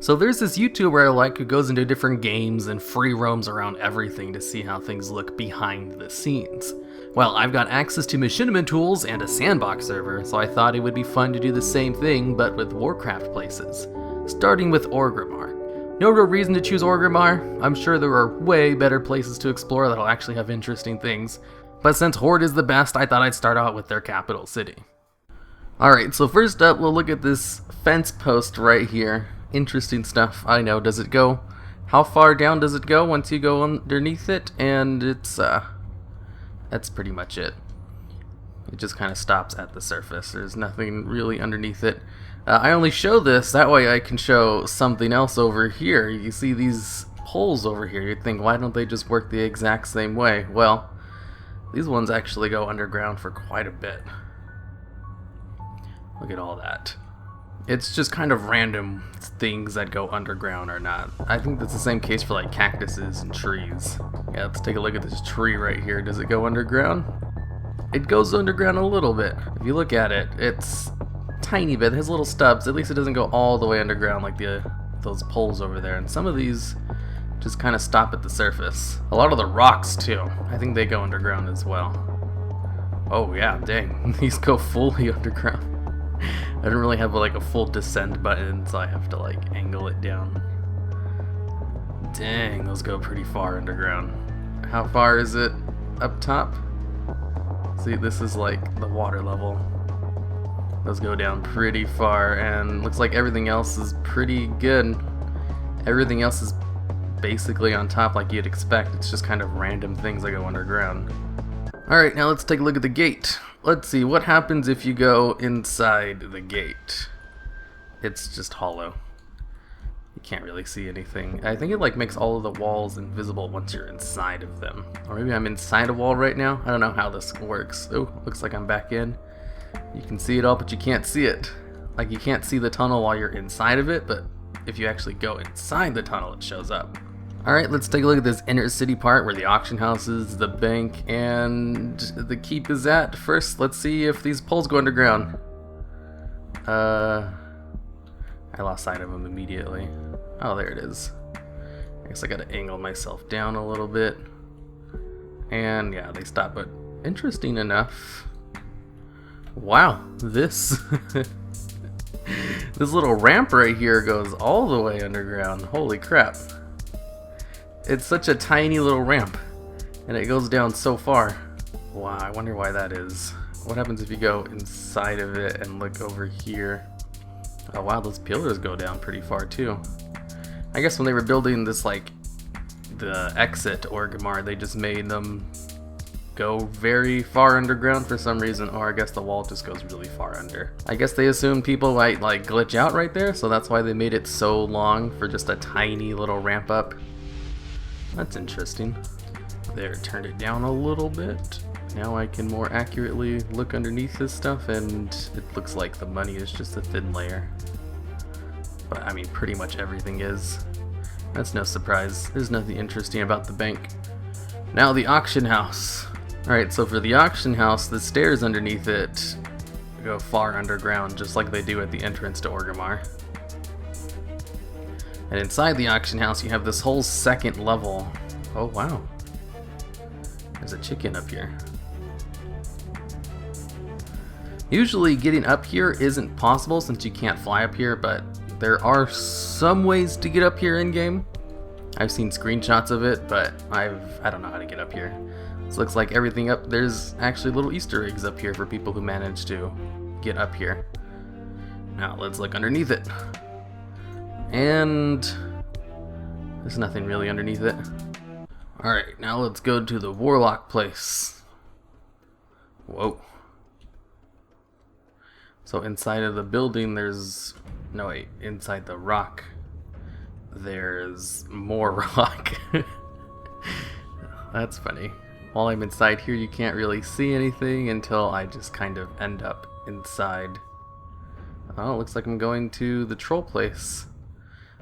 So there's this YouTuber I like who goes into different games and free roams around everything to see how things look behind the scenes. Well, I've got access to machinima tools and a sandbox server, so I thought it would be fun to do the same thing but with Warcraft places. Starting with Orgrimmar. No real reason to choose Orgrimmar. I'm sure there are way better places to explore that'll actually have interesting things. But since Horde is the best, I thought I'd start out with their capital city. Alright, so first up we'll look at this fence post right here. Interesting stuff, I know. Does it go? How far down does it go once you go underneath it? And that's pretty much it. It just kind of stops at the surface. There's nothing really underneath it. I only show this, that way I can show something else over here. You see these poles over here. You'd think, why don't they just work the exact same way? Well, these ones actually go underground for quite a bit. Look at all that. It's just kind of random things that go underground or not. I think that's the same case for like cactuses and trees. Yeah, let's take a look at this tree right here. Does it go underground? It goes underground a little bit. If you look at it, it's tiny bit. It has little stubs. At least it doesn't go all the way underground like those poles over there. And some of these just kind of stop at the surface. A lot of the rocks too. I think they go underground as well. Oh yeah, dang. These go fully underground. I don't really have like a full descent button, so I have to like angle it down. Dang, those go pretty far underground. How far is it up top? See, this is like the water level. Those go down pretty far, and looks like everything else is pretty good. Everything else is basically on top like you'd expect. It's just kind of random things that go underground. Alright, now let's take a look at the gate. Let's see, what happens if you go inside the gate? It's just hollow. You can't really see anything. I think it like makes all of the walls invisible once you're inside of them. Or maybe I'm inside a wall right now. I don't know how this works. Oh, looks like I'm back in. You can see it all, but you can't see it. Like, you can't see the tunnel while you're inside of it, but if you actually go inside the tunnel, it shows up. Alright, let's take a look at this inner city part where the auction house is, the bank, and the keep is at. First, let's see if these poles go underground. I lost sight of them immediately. Oh, there it is. I guess I gotta angle myself down a little bit. And yeah, they stop, but interesting enough. Wow, this this little ramp right here goes all the way underground. Holy crap. It's such a tiny little ramp, and it goes down so far. Wow, I wonder why that is. What happens if you go inside of it and look over here? Oh wow, those pillars go down pretty far too. I guess when they were building this, like, the exit Orgrimmar, they just made them go very far underground for some reason, or I guess the wall just goes really far under. I guess they assumed people might, like, glitch out right there, so that's why they made it so long for just a tiny little ramp up. That's interesting. There, turned it down a little bit. Now I can more accurately look underneath this stuff, and it looks like the money is just a thin layer. But I mean, pretty much everything is. That's no surprise. There's nothing interesting about the bank. Now the auction house. Alright, so for the auction house, the stairs underneath it go far underground, just like they do at the entrance to Orgrimmar. And inside the auction house, you have this whole second level. Oh, wow. There's a chicken up here. Usually getting up here isn't possible since you can't fly up here, but there are some ways to get up here in-game. I've seen screenshots of it, but I don't know how to get up here. This looks like everything up, there's actually little Easter eggs up here for people who manage to get up here. Now let's look underneath it. And there's nothing really underneath it. Alright, now let's go to the Warlock Place. Whoa. So inside of the building there's... no wait, inside the rock there's more rock. That's funny. While I'm inside here you can't really see anything until I just kind of end up inside. Oh, it looks like I'm going to the troll place.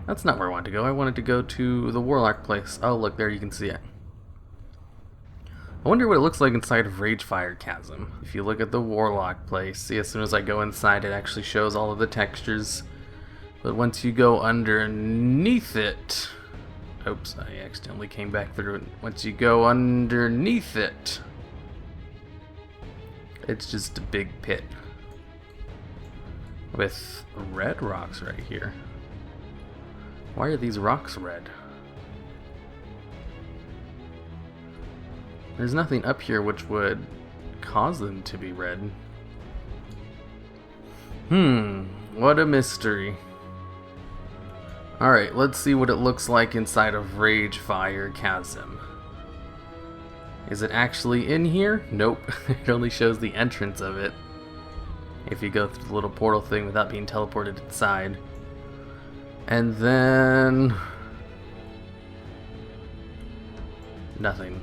That's not where I wanted to go. I wanted to go to the Warlock Place. Oh, look, there you can see it. I wonder what it looks like inside of Ragefire Chasm. If you look at the Warlock Place, see, as soon as I go inside, it actually shows all of the textures But once you go underneath it... Oops, I accidentally came back through it. Once you go underneath it, it's just a big pit. With red rocks right here. Why are these rocks red? There's nothing up here which would cause them to be red. What a mystery. Alright, let's see what it looks like inside of Ragefire Chasm. Is it actually in here? Nope. It only shows the entrance of it. If you go through the little portal thing without being teleported inside. And then... nothing.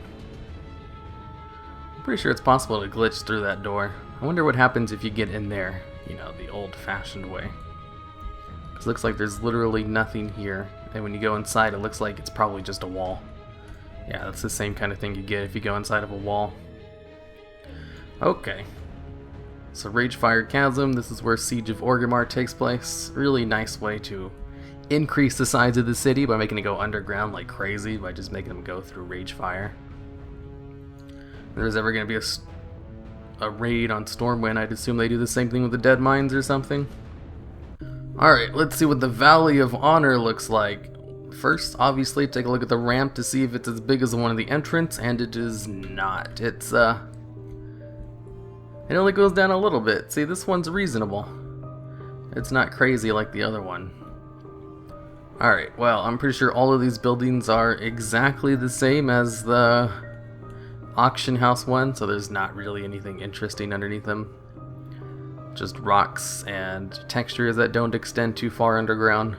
I'm pretty sure it's possible to glitch through that door. I wonder what happens if you get in there, you know, the old-fashioned way. Because it looks like there's literally nothing here. And when you go inside, it looks like it's probably just a wall. Yeah, that's the same kind of thing you get if you go inside of a wall. Okay. So Ragefire Chasm, this is where Siege of Orgrimmar takes place. Really nice way to increase the size of the city by making it go underground like crazy, by just making them go through Ragefire. If there's ever going to be a raid on Stormwind, I'd assume they do the same thing with the Dead Mines or something. Alright, let's see what the Valley of Honor looks like. First, obviously, take a look at the ramp to see if it's as big as the one in the entrance, and it is not. It only goes down a little bit. See, this one's reasonable. It's not crazy like the other one. Alright, well, I'm pretty sure all of these buildings are exactly the same as the auction house one, so there's not really anything interesting underneath them. Just rocks and textures that don't extend too far underground.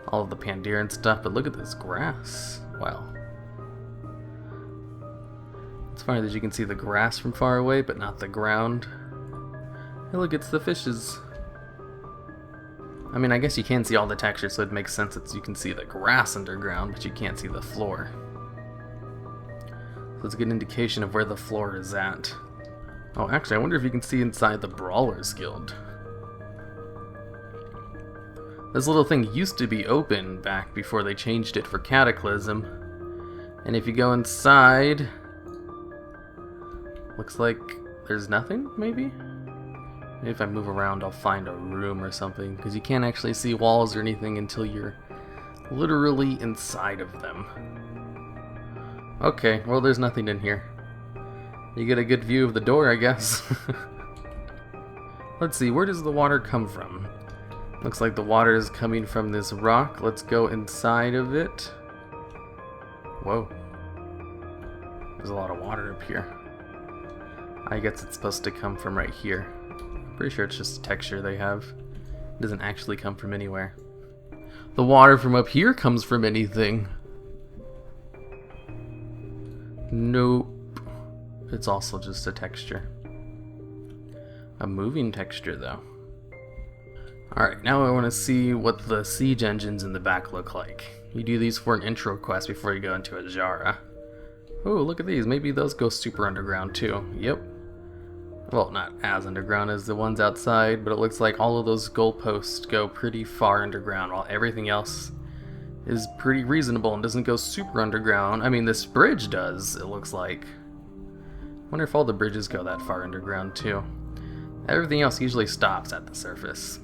All of the Pandaren stuff, but look at this grass. Wow. It's funny that you can see the grass from far away, but not the ground. Hey look, it's the fishes. I mean, I guess you can see all the texture, so it makes sense that you can see the grass underground, but you can't see the floor. So it's a good indication of where the floor is at. Oh, actually, I wonder if you can see inside the Brawlers Guild. This little thing used to be open back before they changed it for Cataclysm. And if you go inside, looks like there's nothing, maybe? Maybe if I move around I'll find a room or something, because you can't actually see walls or anything until you're literally inside of them. Okay, well there's nothing in here. You get a good view of the door, I guess. Let's see, where does the water come from? Looks like the water is coming from this rock. Let's go inside of it. Whoa. There's a lot of water up here. I guess it's supposed to come from right here. I'm pretty sure it's just texture they have. It doesn't actually come from anywhere. The water from up here comes from anything. Nope. It's also just a texture. A moving texture, though. Alright, now I want to see what the siege engines in the back look like. You do these for an intro quest before you go into Ajara. Oh, look at these. Maybe those go super underground, too. Yep. Well, not as underground as the ones outside, but it looks like all of those goalposts go pretty far underground, while everything else is pretty reasonable and doesn't go super underground. I mean, this bridge does, it looks like. I wonder if all the bridges go that far underground, too. Everything else usually stops at the surface.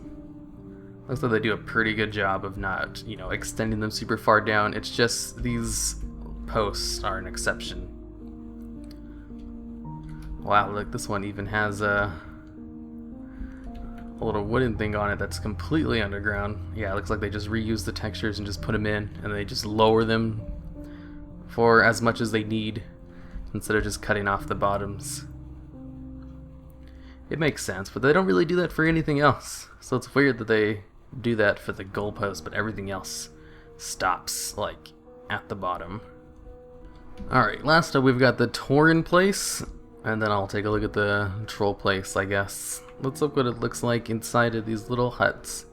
Looks like they do a pretty good job of not, you know, extending them super far down. It's just these posts are an exception. Wow, look, this one even has a little wooden thing on it that's completely underground. Yeah, it looks like they just reuse the textures and just put them in, and they just lower them for as much as they need instead of just cutting off the bottoms. It makes sense, but they don't really do that for anything else. So it's weird that they do that for the goalpost, but everything else stops, like, at the bottom. Alright, last up we've got the Tauren Place, and then I'll take a look at the Troll Place, I guess. Let's look what it looks like inside of these little huts.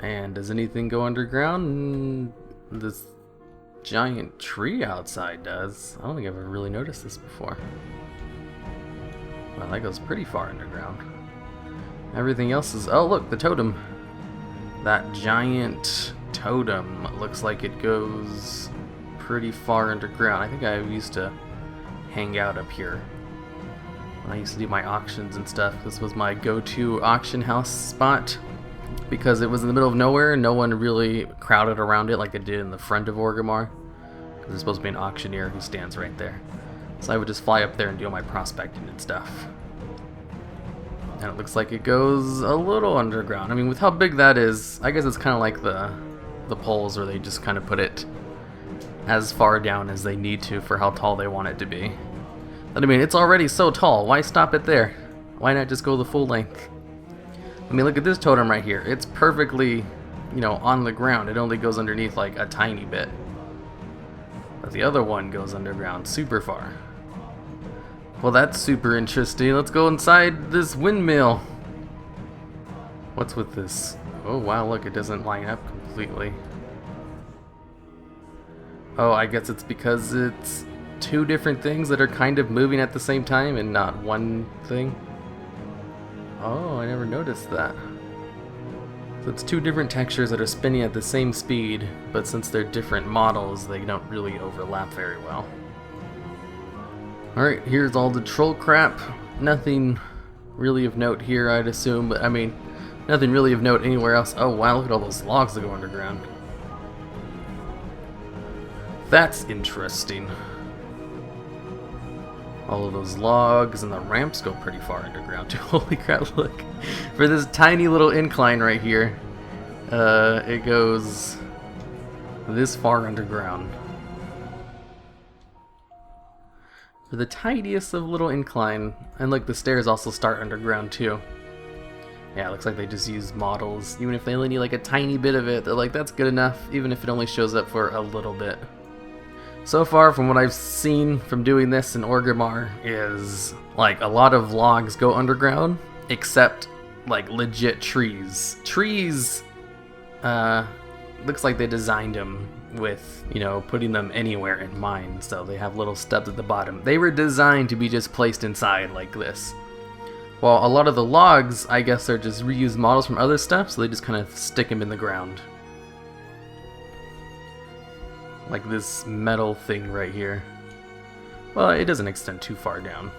And does anything go underground? This giant tree outside does. I don't think I've ever really noticed this before. Well, that goes pretty far underground. Everything else is... oh, look, the totem. That giant totem looks like it goes pretty far underground. I think I used to hang out up here when I used to do my auctions and stuff. This was my go-to auction house spot because it was in the middle of nowhere and no one really crowded around it like it did in the front of Orgrimmar, because there's supposed to be an auctioneer who stands right there. So I would just fly up there and do my prospecting and stuff. And it looks like it goes a little underground. I mean, with how big that is, I guess it's kind of like the poles where they just kind of put it as far down as they need to for how tall they want it to be. But I mean, it's already so tall. Why stop it there? Why not just go the full length? I mean, look at this totem right here. It's perfectly, you know, on the ground. It only goes underneath like a tiny bit. But the other one goes underground super far. Well, that's super interesting. Let's go inside this windmill. What's with this? Oh, wow, look, it doesn't line up completely. Oh, I guess it's because it's two different things that are kind of moving at the same time and not one thing. Oh, I never noticed that. So it's two different textures that are spinning at the same speed, but since they're different models, they don't really overlap very well. Alright, here's all the troll crap. Nothing really of note here, I'd assume, but I mean, nothing really of note anywhere else. Oh wow, look at all those logs that go underground. That's interesting. All of those logs and the ramps go pretty far underground too. Holy crap, look. For this tiny little incline right here, it goes this far underground. For the tiniest of little incline. And look, the stairs also start underground too. Yeah, it looks like they just use models. Even if they only need like a tiny bit of it, they're like, that's good enough, even if it only shows up for a little bit. So far, from what I've seen from doing this in Orgrimmar, is like a lot of logs go underground, except like legit trees. Trees, looks like they designed them with, you know, putting them anywhere in mind, so they have little stubs at the bottom. They were designed to be just placed inside like this. While a lot of the logs, I guess, are just reused models from other stuff, so they just kind of stick them in the ground. Like this metal thing right here. Well, it doesn't extend too far down.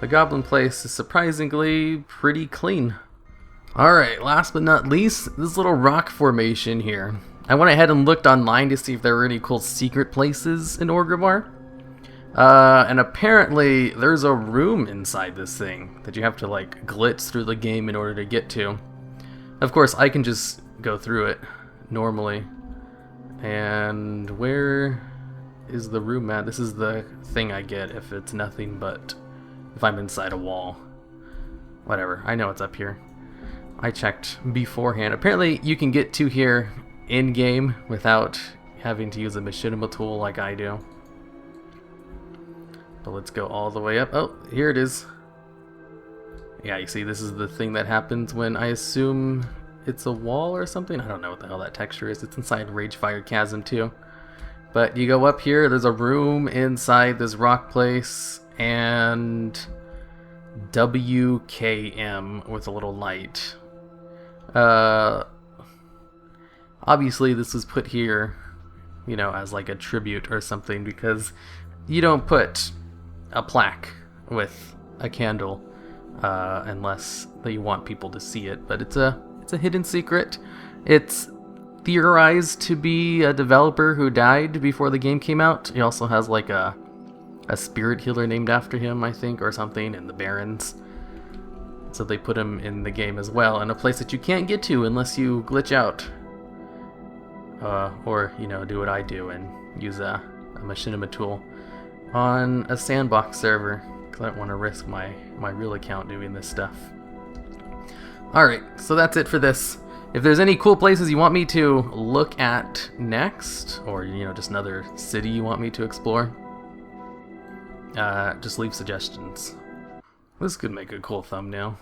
The Goblin Place is surprisingly pretty clean. Alright, last but not least, this little rock formation here. I went ahead and looked online to see if there were any cool secret places in Orgrimmar. And apparently there's a room inside this thing that you have to like glitch through the game in order to get to. Of course, I can just go through it normally. And where is the room at? This is the thing I get if it's nothing but if I'm inside a wall. Whatever, I know it's up here. I checked beforehand. Apparently you can get to here in-game without having to use a machinima tool like I do. But let's go all the way up. Oh, here it is. Yeah, you see, this is the thing that happens when I assume it's a wall or something. I don't know what the hell that texture is. It's inside Ragefire Chasm too. But you go up here, there's a room inside this rock place, and WKM with a little light. Obviously this was put here, you know, as like a tribute or something, because you don't put a plaque with a candle unless you want people to see it. But it's a hidden secret. It's theorized to be a developer who died before the game came out. He also has like a spirit healer named after him, I think, or something, in the Barrens. So they put him in the game as well, in a place that you can't get to unless you glitch out. Or, you know, do what I do and use a machinima tool on a sandbox server, because I don't want to risk my real account doing this stuff. Alright, so that's it for this. If there's any cool places you want me to look at next, or, you know, just another city you want me to explore, just leave suggestions. This could make a cool thumbnail.